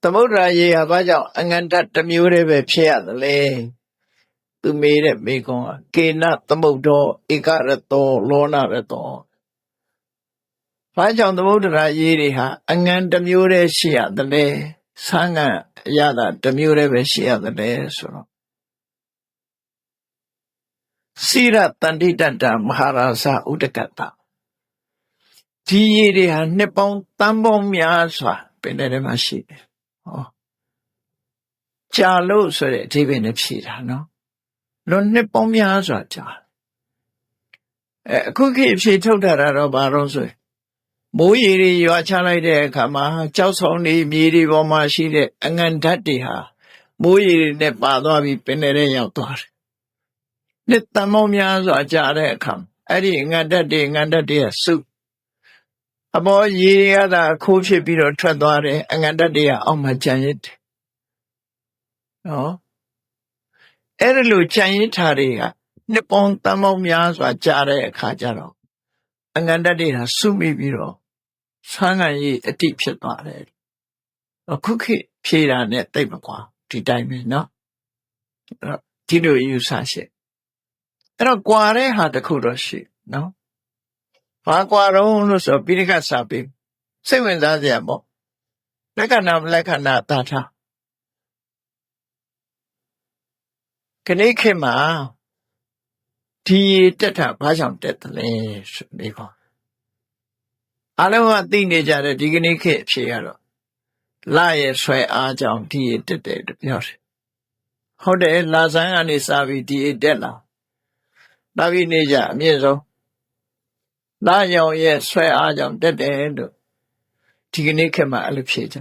သမုဒ္ဒရာရေဟာဘာကြောင့်အငန္တတစ်မျိုးတည်းပဲဖြစ်ရသလဲသူမေးတဲ့မေးခွန်းကကေနသမုဒ္ဒောဧကရတောလောနရတောဘာကြောင့်သမုဒ္ဒရာရေတွေဟာအငန္တတစ်မျိုးတည်းရှိရသလဲဆန်းငံရတာတစ်မျိုးတည်းပဲရှိရသလဲဆိုတော့စိရတန္တိတ္တမဟာရာဇဥဒကတဒီရေတွေဟာနှစ်ပေါင်းတန်းပေါင်းများစွာပင်ထဲမှာရှိတယ်ဟောကြာလို့ဆိုတဲ့အဓိပ္ပာယ်နဲ့ဖြေတာနော်လွန်နှစ်ပေါင်းများစွာကြာအခုခေတ်ဖြေထုတ်တာတော့ဘာလို့ဆိုမိုးရေတွေရွာချလိုက်တဲ့အခါမှာကြောက်ဆောင်နေမြေတွေပေါ်မှာရှိတဲ့အငန်ဓာတ်တွေဟာမိုးရေတွေနဲ့ပါသွားပြီးပင်ထဲရောက်သွားတယ်နှစ်တန်ပေါင်းများစွာကြာတဲ့အခါအဲ့ဒီအငန်ဓာတ်တွေကစုအပေါ်ရေရတာခိုးဖြစ်ပြီးတော့ထွက်သွားတယ်အငန်ဓာတ်တွေကအောက်မှာကျန်ရစ်တယ်နော်အဲ့ဒီလိုကျန်ရစ်ထားတွေကနှစ်ပေါင်းတန်ပေါင်းများစွာကြာတဲ့အခါကျတော့အငန်ဓာတ်တွေဟာစုမိပြီးတော့ဆန်းငံကြီးအတိဖြစ်သွားတယ်အခုခေတ်ဖြေတာနဲ့တိတ်မကွာဒီတိုင်းပဲနော်ဒီလိုယူဆရှိအဲ့တော့ကွာတဲ့ဟာတစ်ခုတော့ရှိနော်ဘာကွာတော့လို့ဆိုပိဋကစာပေစိတ်ဝင်စားစရာပေါ့လက္ခဏာမလက္ခဏာသာထားခဏခေတ်မှာဒီတက်တာဘာကြောင့်တက်တယ်လဲဆိုပြီးခေါ်အားလုံးကသိနေကြတဲ့ဒီကနေ့ခေတ်အဖြေကတော့လရဲ့ဆွဲအားကြောင့်ဒီတက်တယ်လို့ပြောတယ်ဟုတ်တယ်လာဆန်းကနေစပြီးဒီတက်လာဒါပြီးနေကြအမြင့်ဆုံးလရောင်ရဲ့ဆွဲအားကြောင့်တက်တယ်လို့ဒီကနေ့ခေတ်မှာအဲ့လိုဖြေကြ